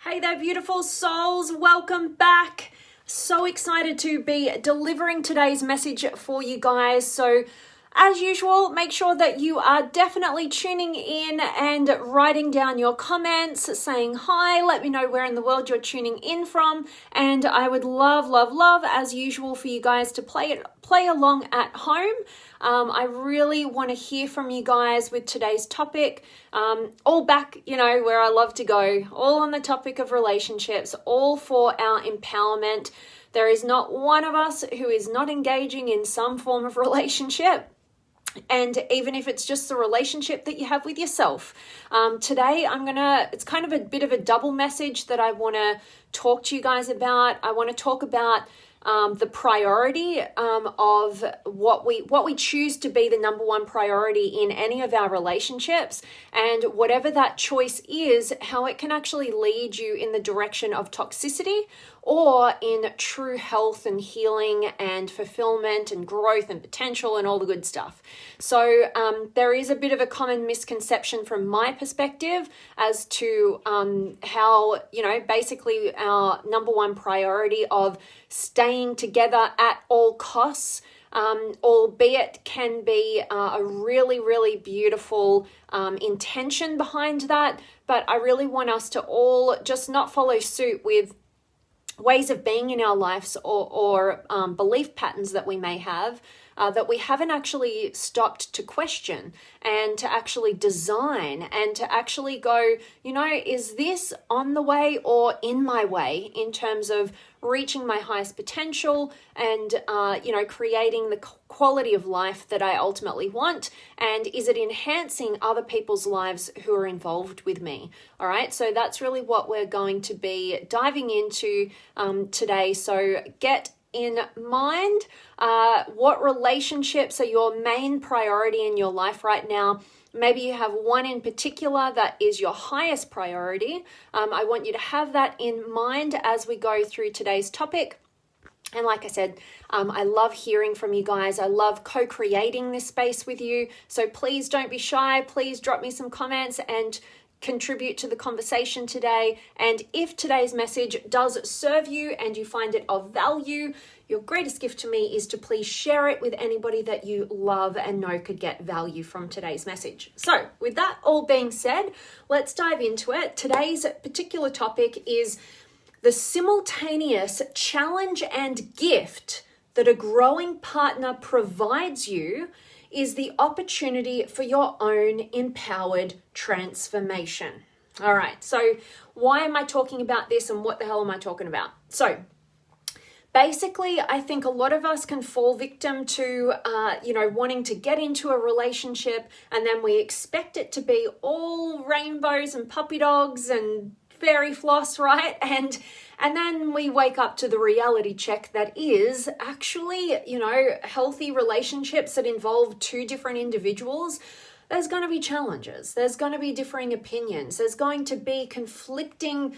Hey there, beautiful souls. Welcome back. So excited to be delivering today's message for you guys. So as usual, make sure that you are definitely tuning in and writing down your comments, saying hi, let me know where in the world you're tuning in from. And I would love, as usual, for you guys to play along at home. I really want to hear from you guys with today's topic. All back, where I love to go, all on the topic of relationships, all for our empowerment. There is not one of us who is not engaging in some form of relationship. And even if it's just the relationship that you have with yourself. Today, it's kind of a bit of a double message that I want to talk to you guys about. I want to talk about the priority of what we choose to be the number one priority in any of our relationships, and whatever that choice is, how it can actually lead you in the direction of toxicity or in true health and healing and fulfillment and growth and potential and all the good stuff. So there is a bit of a common misconception from my perspective as to how, basically our number one priority of staying together at all costs, albeit can be a really beautiful intention behind that. But I really want us to all just not follow suit with ways of being in our lives or belief patterns that we may have that we haven't actually stopped to question and to actually design and to actually go, is this on the way or in my way in terms of reaching my highest potential and, creating the quality of life that I ultimately want? And is it enhancing other people's lives who are involved with me? All right. So that's really what we're going to be diving into today. So get in mind what relationships are your main priority in your life right now. Maybe you have one in particular that is your highest priority. I want you to have that in mind as we go through today's topic. And like I said, I love hearing from you guys. I love co-creating this space with you. So please don't be shy. Please drop me some comments and contribute to the conversation today. And if today's message does serve you and you find it of value, your greatest gift to me is to please share it with anybody that you love and know could get value from today's message. So with that all being said, let's dive into it. Today's particular topic is the simultaneous challenge and gift that a growing partner provides you is the opportunity for your own empowered transformation. All right, so why am I talking about this and what the hell am I talking about? So basically, I think a lot of us can fall victim to, wanting to get into a relationship and then we expect it to be all rainbows and puppy dogs and fairy floss, right? And then we wake up to the reality check that is actually, healthy relationships that involve two different individuals. There's going to be challenges. There's going to be differing opinions. There's going to be conflicting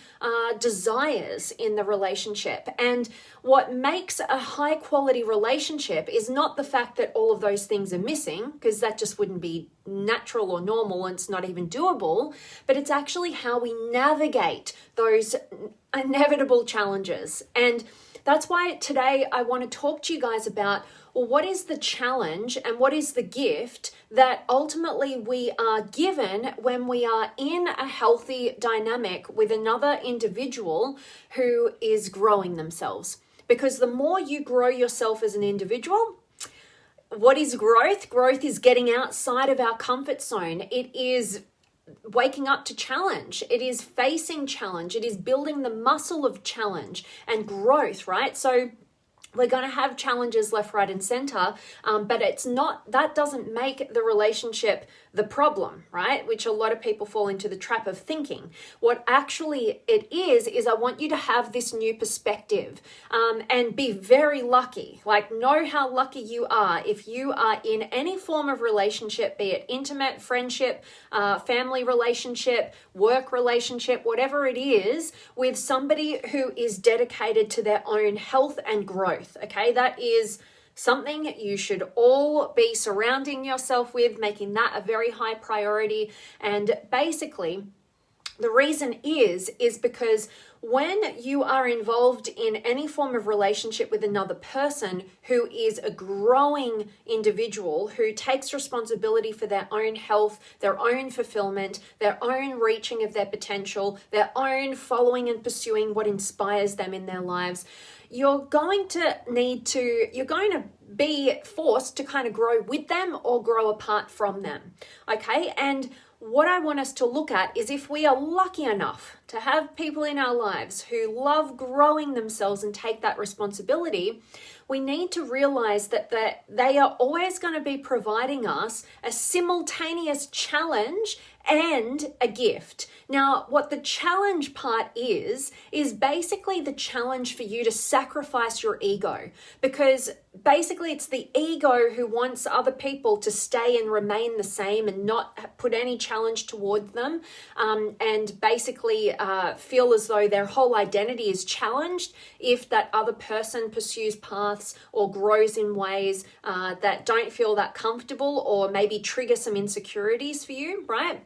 desires in the relationship. And what makes a high quality relationship is not the fact that all of those things are missing, because that just wouldn't be natural or normal and it's not even doable, but it's actually how we navigate those inevitable challenges. And that's why today I want to talk to you guys about, well, what is the challenge and what is the gift that ultimately we are given when we are in a healthy dynamic with another individual who is growing themselves. Because the more you grow yourself as an individual, what is growth? Growth is getting outside of our comfort zone. It is waking up to challenge. It is facing challenge. It is building the muscle of challenge and growth, right? So we're going to have challenges left, right, and center, but that doesn't make the relationship the problem, right? Which a lot of people fall into the trap of thinking. What actually it is I want you to have this new perspective and be very lucky. Like, know how lucky you are if you are in any form of relationship, be it intimate, friendship, family relationship, work relationship, whatever it is, with somebody who is dedicated to their own health and growth. Okay, that is something you should all be surrounding yourself with, making that a very high priority. And basically, The reason is because when you are involved in any form of relationship with another person who is a growing individual, who takes responsibility for their own health, their own fulfillment, their own reaching of their potential, their own following and pursuing what inspires them in their lives, you're going to be forced to kind of grow with them or grow apart from them. Okay. And what I want us to look at is, if we are lucky enough to have people in our lives who love growing themselves and take that responsibility, we need to realize that they are always going to be providing us a simultaneous challenge and a gift. Now, what the challenge part is basically the challenge for you to sacrifice your ego, because basically it's the ego who wants other people to stay and remain the same and not put any challenge towards them, and basically feel as though their whole identity is challenged if that other person pursues paths or grows in ways that don't feel that comfortable or maybe trigger some insecurities for you, right?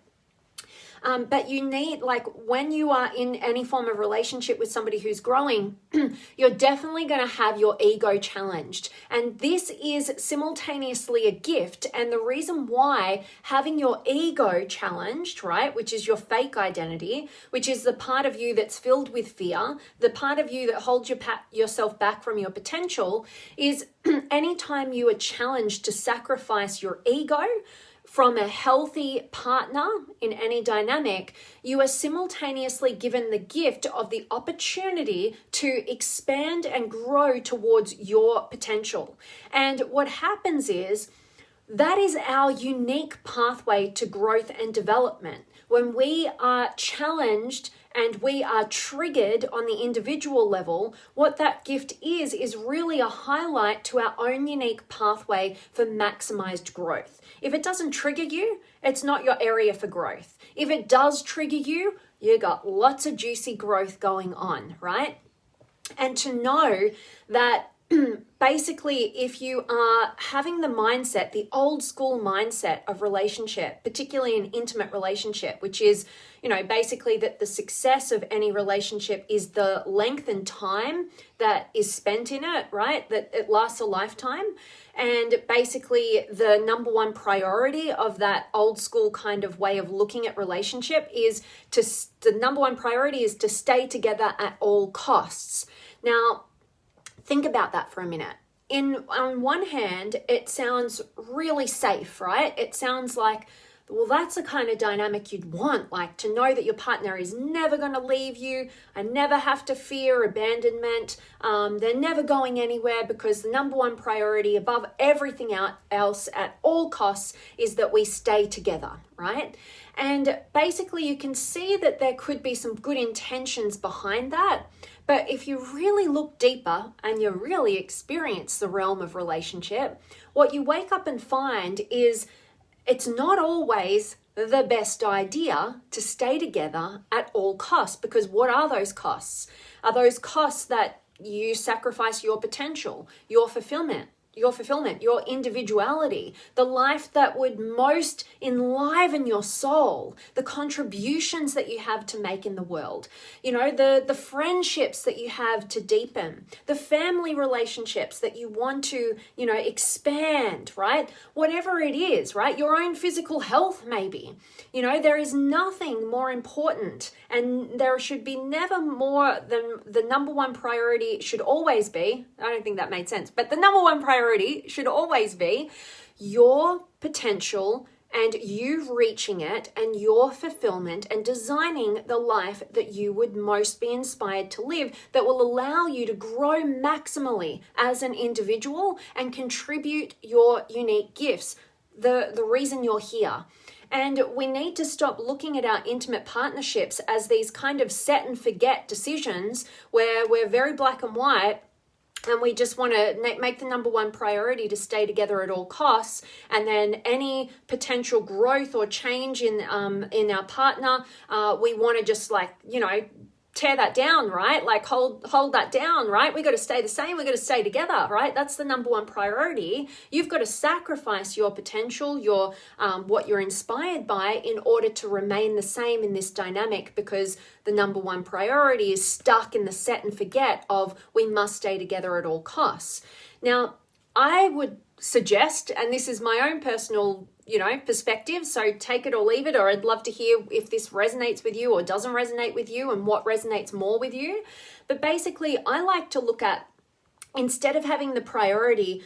But you need, like, when you are in any form of relationship with somebody who's growing, you're definitely going to have your ego challenged. And this is simultaneously a gift. And the reason why having your ego challenged, right, which is your fake identity, which is the part of you that's filled with fear, the part of you that holds yourself back from your potential, is anytime you are challenged to sacrifice your ego from a healthy partner in any dynamic, you are simultaneously given the gift of the opportunity to expand and grow towards your potential. And what happens is, that is our unique pathway to growth and development. When we are challenged and we are triggered on the individual level, what that gift is really a highlight to our own unique pathway for maximized growth. If it doesn't trigger you, it's not your area for growth. If it does trigger you, you got lots of juicy growth going on, right? And to know that basically, if you are having the mindset, the old school mindset of relationship, particularly an intimate relationship, which is, basically that the success of any relationship is the length and time that is spent in it, right? That it lasts a lifetime. And basically the number one priority of that old school kind of way of looking at relationship is the number one priority is to stay together at all costs. Now, think about that for a minute. On one hand, it sounds really safe, right? It sounds like, well, that's the kind of dynamic you'd want, like to know that your partner is never going to leave you. I never have to fear abandonment. They're never going anywhere, because the number one priority above everything else at all costs is that we stay together, right? And basically you can see that there could be some good intentions behind that. But if you really look deeper and you really experience the realm of relationship, what you wake up and find is it's not always the best idea to stay together at all costs. Because what are those costs? Are those costs that you sacrifice your potential, your fulfillment, your individuality, the life that would most enliven your soul, the contributions that you have to make in the world, the friendships that you have to deepen, the family relationships that you want to, expand, right? Whatever it is, right? Your own physical health, maybe. There is nothing more important, and there should be never more than the number one priority should always be, I don't think that made sense, but the number one priority should always be your potential and you reaching it and your fulfillment and designing the life that you would most be inspired to live, that will allow you to grow maximally as an individual and contribute your unique gifts, the reason you're here. And we need to stop looking at our intimate partnerships as these kind of set and forget decisions where we're very black and white, and we just want to make the number one priority to stay together at all costs. And then any potential growth or change in our partner, we want to just tear that down, right? Like hold that down, right? We got to stay the same. We got to stay together, right? That's the number one priority. You've got to sacrifice your potential, your what you're inspired by, in order to remain the same in this dynamic, because the number one priority is stuck in the set and forget of we must stay together at all costs. Now, I would suggest, and this is my own personal perspective, so take it or leave it, or I'd love to hear if this resonates with you or doesn't resonate with you and what resonates more with you. But basically, I like to look at, instead of having the priority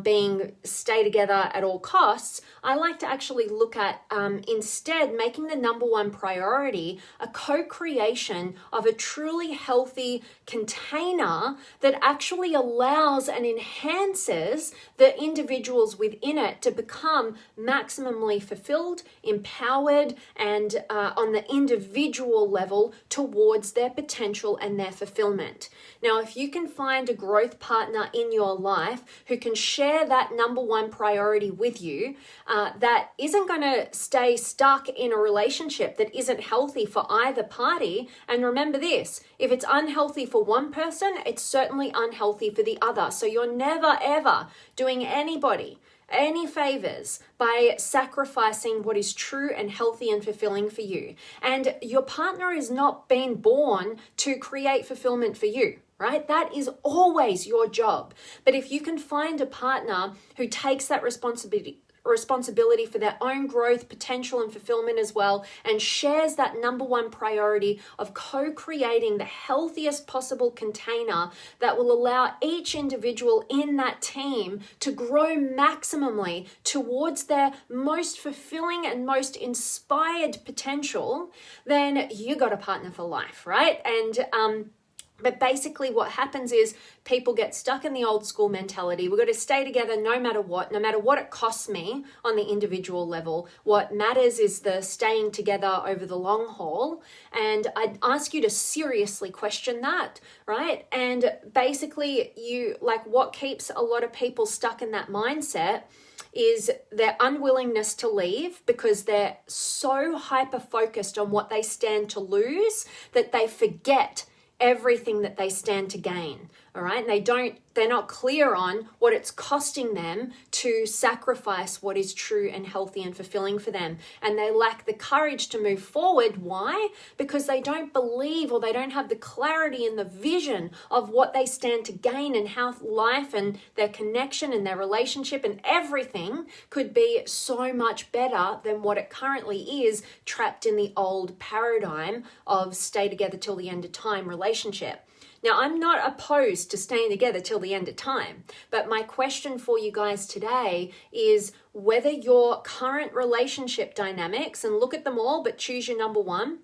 being stay together at all costs, I like to actually look at instead making the number one priority a co-creation of a truly healthy container that actually allows and enhances the individuals within it to become maximally fulfilled, empowered, and on the individual level towards their potential and their fulfillment. Now, if you can find a growth partner in your life who can share that number one priority with you, that isn't going to stay stuck in a relationship that isn't healthy for either party. And remember this, if it's unhealthy for one person, it's certainly unhealthy for the other. So you're never ever doing anybody any favors by sacrificing what is true and healthy and fulfilling for you. And your partner is not being born to create fulfillment for you, right? That is always your job. But if you can find a partner who takes that responsibility for their own growth, potential, and fulfillment as well, and shares that number one priority of co-creating the healthiest possible container that will allow each individual in that team to grow maximally towards their most fulfilling and most inspired potential, then you got a partner for life, right? And but basically what happens is people get stuck in the old school mentality. We've got to stay together no matter what it costs me on the individual level. What matters is the staying together over the long haul. And I'd ask you to seriously question that, right? And basically what keeps a lot of people stuck in that mindset is their unwillingness to leave, because they're so hyper-focused on what they stand to lose that they forget everything that they stand to gain. All right. And they're not clear on what it's costing them to sacrifice what is true and healthy and fulfilling for them. And they lack the courage to move forward. Why? Because they don't believe, or they don't have the clarity and the vision of what they stand to gain, and how life and their connection and their relationship and everything could be so much better than what it currently is, trapped in the old paradigm of stay together till the end of time relationship. Now, I'm not opposed to staying together till the end of time, but my question for you guys today is whether your current relationship dynamics, and look at them all, but choose your number one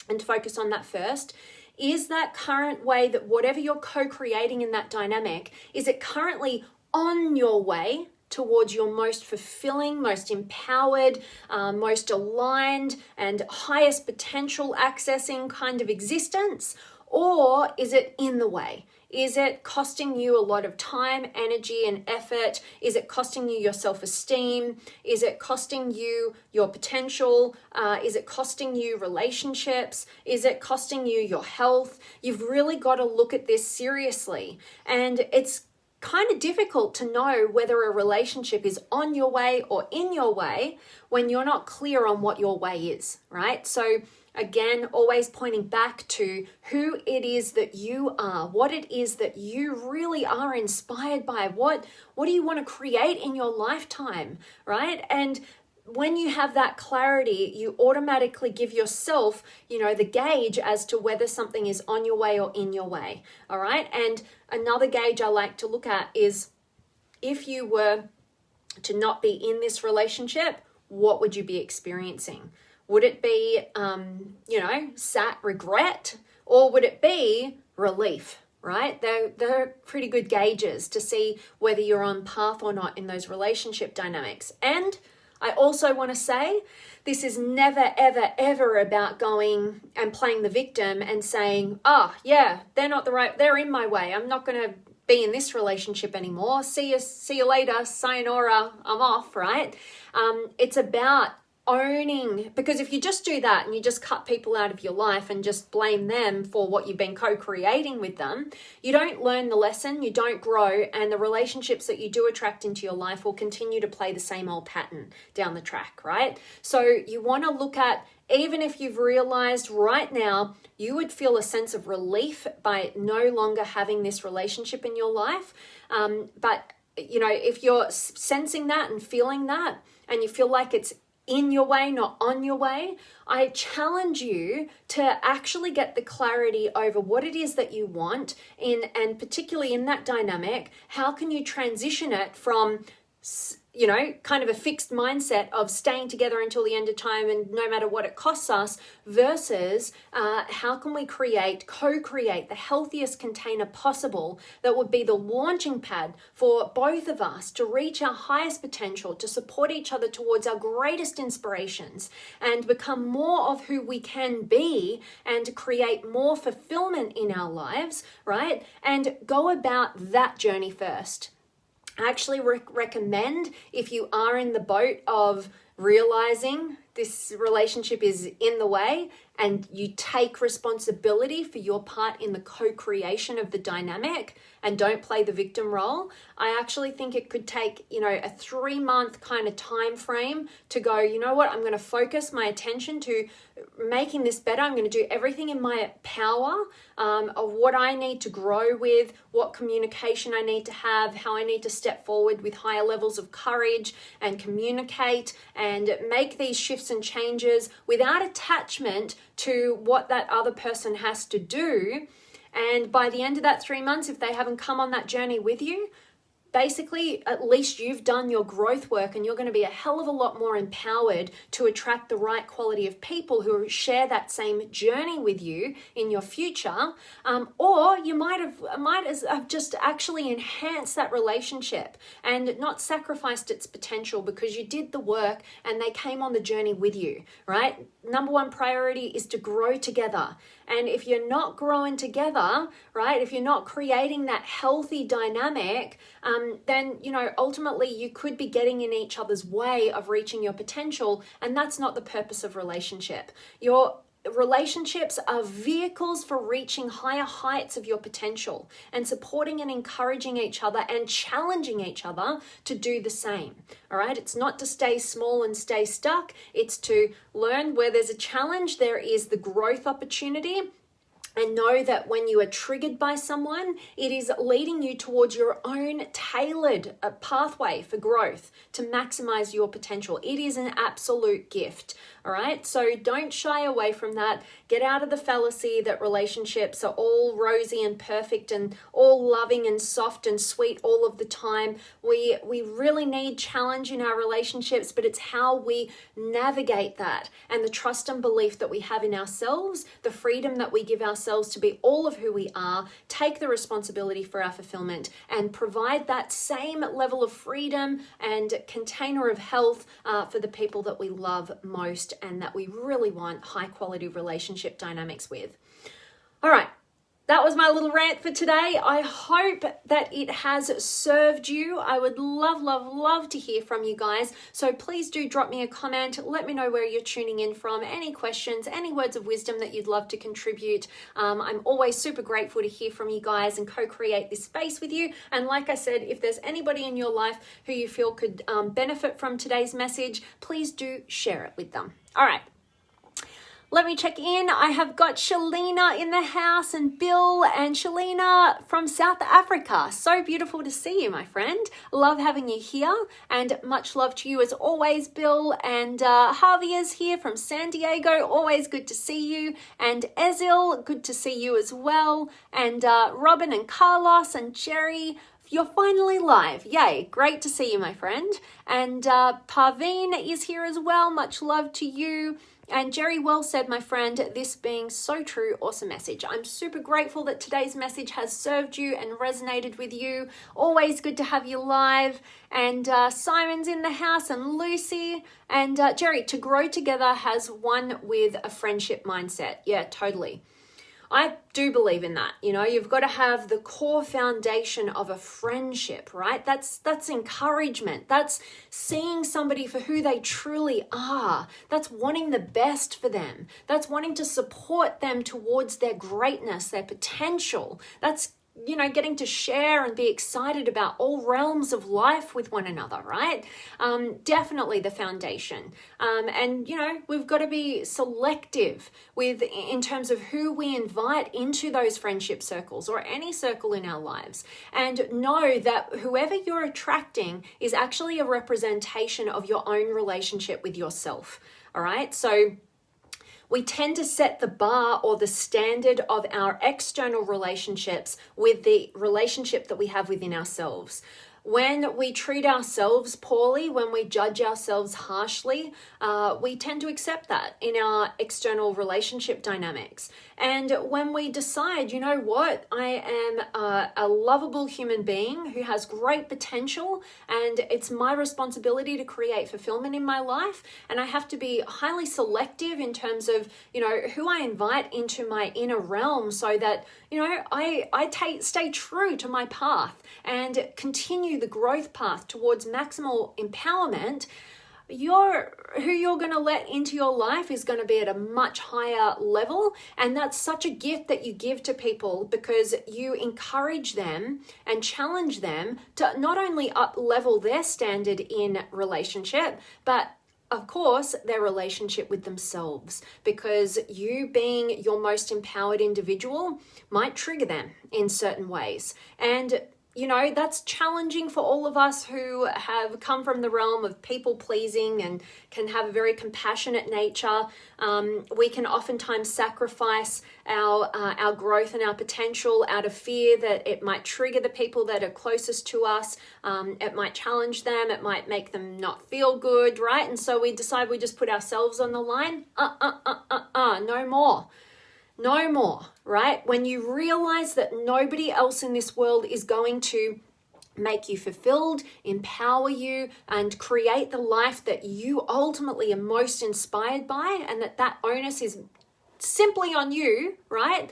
and focus on that first. Is that current way that whatever you're co-creating in that dynamic, is it currently on your way towards your most fulfilling, most empowered, most aligned, and highest potential accessing kind of existence? Or is it in the way? Is it costing you a lot of time, energy, and effort? Is it costing you your self-esteem? Is it costing you your potential? Is it costing you relationships? Is it costing you your health? You've really got to look at this seriously. And it's kind of difficult to know whether a relationship is on your way or in your way when you're not clear on what your way is, right? So again, always pointing back to who it is that you are, what it is that you really are inspired by, what do you want to create in your lifetime, right? And when you have that clarity, you automatically give yourself, the gauge as to whether something is on your way or in your way, all right? And another gauge I like to look at is, if you were to not be in this relationship, what would you be experiencing? Would it be, sad regret, or would it be relief, right? They're pretty good gauges to see whether you're on path or not in those relationship dynamics. And I also want to say, this is never, ever, ever about going and playing the victim and saying, they're in my way. I'm not going to be in this relationship anymore. See you later. Sayonara. I'm off, right? It's about owning, because if you just do that and you just cut people out of your life and just blame them for what you've been co-creating with them, you don't learn the lesson, you don't grow, and the relationships that you do attract into your life will continue to play the same old pattern down the track, right? So you want to look at, even if you've realized right now, you would feel a sense of relief by no longer having this relationship in your life. But if you're sensing that and feeling that, and you feel like it's in your way, not on your way, I challenge you to actually get the clarity over what it is that you want and particularly in that dynamic, how can you transition it from kind of a fixed mindset of staying together until the end of time and no matter what it costs us, versus how can we co-create the healthiest container possible that would be the launching pad for both of us to reach our highest potential, to support each other towards our greatest inspirations and become more of who we can be and create more fulfillment in our lives, right? And go about that journey first. I actually recommend, if you are in the boat of realizing this relationship is in the way and you take responsibility for your part in the co-creation of the dynamic and don't play the victim role, I actually think it could take, a 3-month kind of time frame to go, you know what, I'm going to focus my attention to making this better. I'm going to do everything in my power of what I need to grow with, what communication I need to have, how I need to step forward with higher levels of courage and communicate and make these shifts and changes without attachment to what that other person has to do. And by the end of that 3 months, if they haven't come on that journey with you, basically, at least you've done your growth work and you're going to be a hell of a lot more empowered to attract the right quality of people who share that same journey with you in your future. Or you might have just actually enhanced that relationship and not sacrificed its potential because you did the work and they came on the journey with you, right? Number one priority is to grow together. And if you're not growing together, right, if you're not creating that healthy dynamic, then, ultimately you could be getting in each other's way of reaching your potential. And that's not the purpose of relationship. Your relationships are vehicles for reaching higher heights of your potential and supporting and encouraging each other and challenging each other to do the same. All right. It's not to stay small and stay stuck. It's to learn where there's a challenge, there is the growth opportunity. And know that when you are triggered by someone, it is leading you towards your own tailored pathway for growth to maximize your potential. It is an absolute gift. All right. So don't shy away from that. Get out of the fallacy that relationships are all rosy and perfect and all loving and soft and sweet all of the time. We really need challenge in our relationships, but it's how we navigate that and the trust and belief that we have in ourselves, the freedom that we give ourselves to be all of who we are, take the responsibility for our fulfillment and provide that same level of freedom and container of health for the people that we love most and that we really want high quality relationship dynamics with. All right. That was my little rant for today. I hope that it has served you. I would love to hear from you guys. So please do drop me a comment. Let me know where you're tuning in from. Any questions, any words of wisdom that you'd love to contribute. I'm always super grateful to hear from you guys and co-create this space with you. And like I said, if there's anybody in your life who you feel could benefit from today's message, please do share it with them. All right. Let me check in. I have got Shalina in the house and Bill and Shalina from South Africa. So beautiful to see you, my friend. Love having you here and much love to you as always, Bill. And Harvey is here from San Diego. Always good to see you. And Ezil, good to see you as well. And Robin and Carlos and Jerry, you're finally live. Yay. Great to see you, my friend. And Parveen is here as well. Much love to you. And Jerry, well said, my friend, this being so true, awesome message. I'm super grateful that today's message has served you and resonated with you. Always good to have you live. And Simon's in the house and Lucy. And Jerry, to grow together has one with a friendship mindset. Yeah, totally. I do believe in that. You know, you've got to have the core foundation of a friendship, right? That's encouragement. That's seeing somebody for who they truly are. That's wanting the best for them. That's wanting to support them towards their greatness, their potential. That's, you know, getting to share and be excited about all realms of life with one another, right? Definitely the foundation. And, you know, we've got to be selective in terms of who we invite into those friendship circles or any circle in our lives. And know that whoever you're attracting is actually a representation of your own relationship with yourself, all right? So we tend to set the bar or the standard of our external relationships with the relationship that we have within ourselves. When we treat ourselves poorly, when we judge ourselves harshly, we tend to accept that in our external relationship dynamics. And when we decide, you know what, I am a lovable human being who has great potential, and it's my responsibility to create fulfillment in my life, and I have to be highly selective in terms of, you know, who I invite into my inner realm so that, you know, I stay true to my path and continue the growth path towards maximal empowerment. Who you're going to let into your life is going to be at a much higher level, and that's such a gift that you give to people because you encourage them and challenge them to not only up level their standard in relationship, but of course, their relationship with themselves, because you being your most empowered individual might trigger them in certain ways. And you know, that's challenging for all of us who have come from the realm of people pleasing and can have a very compassionate nature. We can oftentimes sacrifice our growth and our potential out of fear that it might trigger the people that are closest to us. It might challenge them. It might make them not feel good, right? And so we decide we just put ourselves on the line. No more. No more, right? When you realize that nobody else in this world is going to make you fulfilled, empower you, and create the life that you ultimately are most inspired by, and that onus is simply on you, right?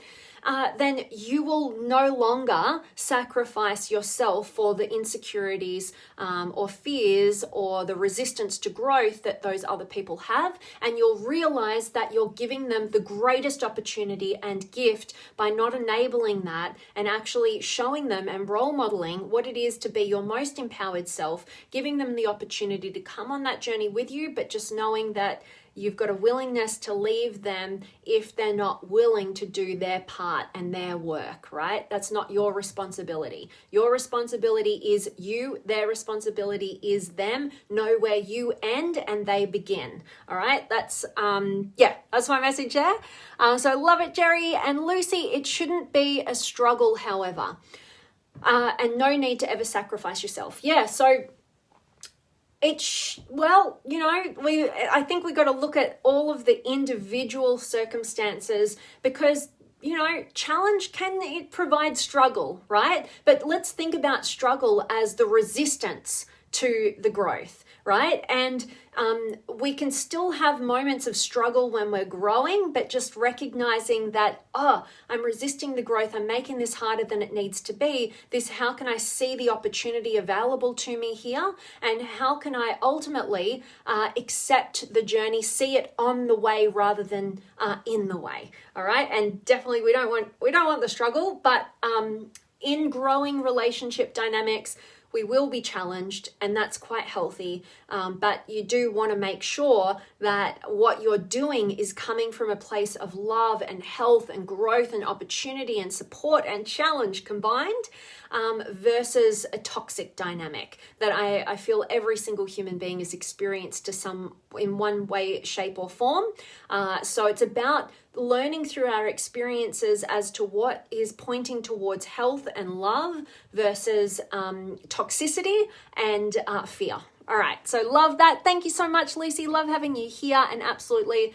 Then you will no longer sacrifice yourself for the insecurities or fears or the resistance to growth that those other people have. And you'll realize that you're giving them the greatest opportunity and gift by not enabling that and actually showing them and role modeling what it is to be your most empowered self, giving them the opportunity to come on that journey with you, but just knowing that you've got a willingness to leave them if they're not willing to do their part and their work, right? That's not your responsibility. Your responsibility is you. Their responsibility is them. Know where you end and they begin. All right. That's my message there. So I love it, Jerry and Lucy. It shouldn't be a struggle, however, and no need to ever sacrifice yourself. Yeah. So I think we got to look at all of the individual circumstances because, you know, challenge it provide struggle, right? But let's think about struggle as the resistance to the growth, right? And we can still have moments of struggle when we're growing, but just recognizing that, I'm resisting the growth. I'm making this harder than it needs to be. How can I see the opportunity available to me here? And how can I ultimately accept the journey, see it on the way rather than in the way? All right. And definitely we don't want the struggle, but in growing relationship dynamics, we will be challenged, and that's quite healthy. But you do want to make sure that what you're doing is coming from a place of love and health and growth and opportunity and support and challenge combined, versus a toxic dynamic that I feel every single human being has experienced in one way, shape, or form. So it's about learning through our experiences as to what is pointing towards health and love versus toxicity and fear. All right, so love that. Thank you so much, Lucy. Love having you here, and absolutely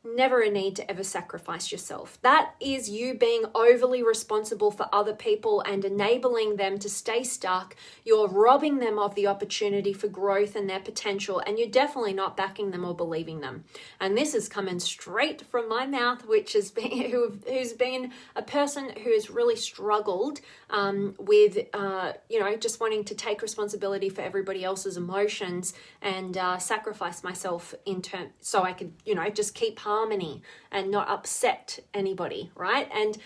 never a need to ever sacrifice yourself. That is you being overly responsible for other people and enabling them to stay stuck. You're robbing them of the opportunity for growth and their potential, and you're definitely not backing them or believing them. And this is coming straight from my mouth, which has been who's been a person who has really struggled with just wanting to take responsibility for everybody else's emotions and sacrifice myself in turn so I could just keep harmony and not upset anybody, right? And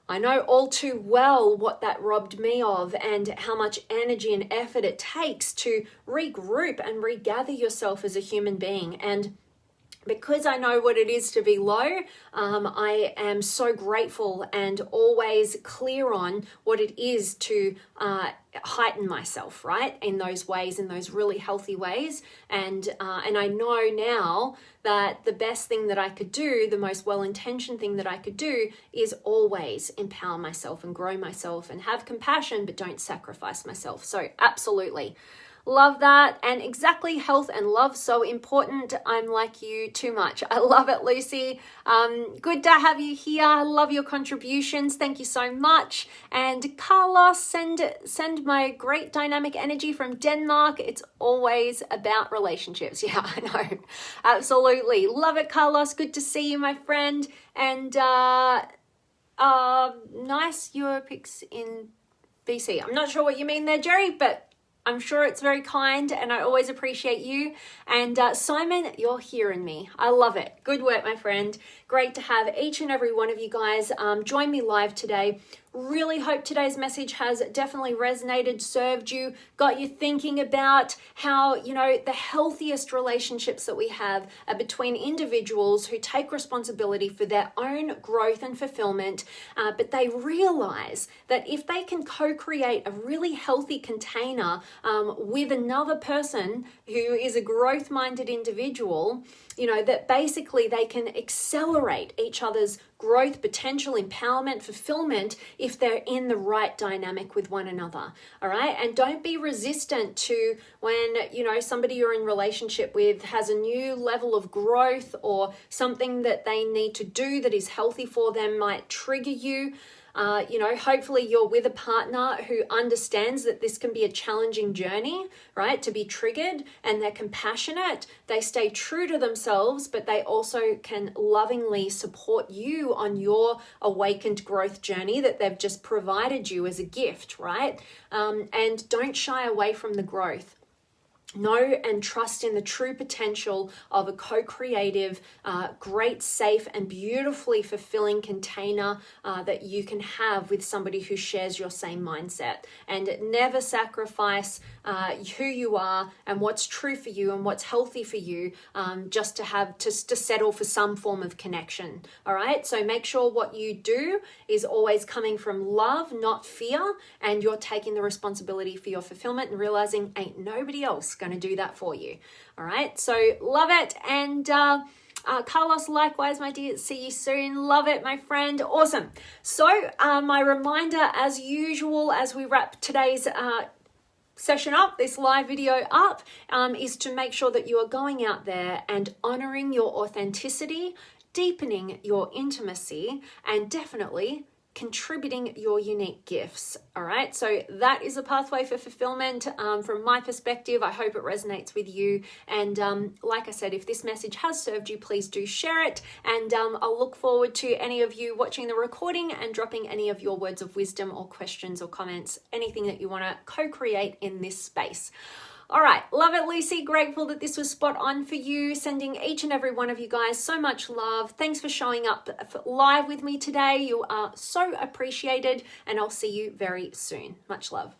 I know all too well what that robbed me of and how much energy and effort it takes to regroup and regather yourself as a human being. And because I know what it is to be low, I am so grateful and always clear on what it is to heighten myself, right? In those ways, in those really healthy ways. And I know now that the best thing that I could do, the most well-intentioned thing that I could do, is always empower myself and grow myself and have compassion, but don't sacrifice myself. So absolutely. Love that. And exactly, health and love, so important. I'm like you too much. I love it, Lucy. Good to have you here. I love your contributions. Thank you so much. And Carlos, send my great dynamic energy from Denmark. It's always about relationships. Yeah, I know. Absolutely. Love it, Carlos. Good to see you, my friend. And nice your pics in BC. I'm not sure what you mean there, Jerry, but I'm sure it's very kind and I always appreciate you. And Simon, you're hearing me. I love it. Good work, my friend. Great to have each and every one of you guys join me live today. Really hope today's message has definitely resonated, served you, got you thinking about how, the healthiest relationships that we have are between individuals who take responsibility for their own growth and fulfillment, but they realize that if they can co-create a really healthy container with another person who is a growth-minded individual, that basically they can accelerate each other's growth, potential, empowerment, fulfillment if they're in the right dynamic with one another. All right. And don't be resistant to when, somebody you're in relationship with has a new level of growth or something that they need to do that is healthy for them might trigger you. Hopefully you're with a partner who understands that this can be a challenging journey, right? To be triggered, and they're compassionate. They stay true to themselves, but they also can lovingly support you on your awakened growth journey that they've just provided you as a gift, right? And don't shy away from the growth. Know and trust in the true potential of a co-creative, great, safe, and beautifully fulfilling container that you can have with somebody who shares your same mindset. And never sacrifice who you are and what's true for you and what's healthy for you just to settle for some form of connection. All right. So make sure what you do is always coming from love, not fear, and you're taking the responsibility for your fulfillment and realizing ain't nobody else going to do that for you. All right. So love it. And Carlos, likewise, my dear. See you soon. Love it, my friend. Awesome. So my reminder, as usual, as we wrap today's session up, this live video up, is to make sure that you are going out there and honoring your authenticity, deepening your intimacy, and definitely contributing your unique gifts. All right. So that is a pathway for fulfillment from my perspective. I hope it resonates with you. And like I said, if this message has served you, please do share it. And I'll look forward to any of you watching the recording and dropping any of your words of wisdom or questions or comments, anything that you want to co-create in this space. All right. Love it, Lucy. Grateful that this was spot on for you. Sending each and every one of you guys so much love. Thanks for showing up live with me today. You are so appreciated, and I'll see you very soon. Much love.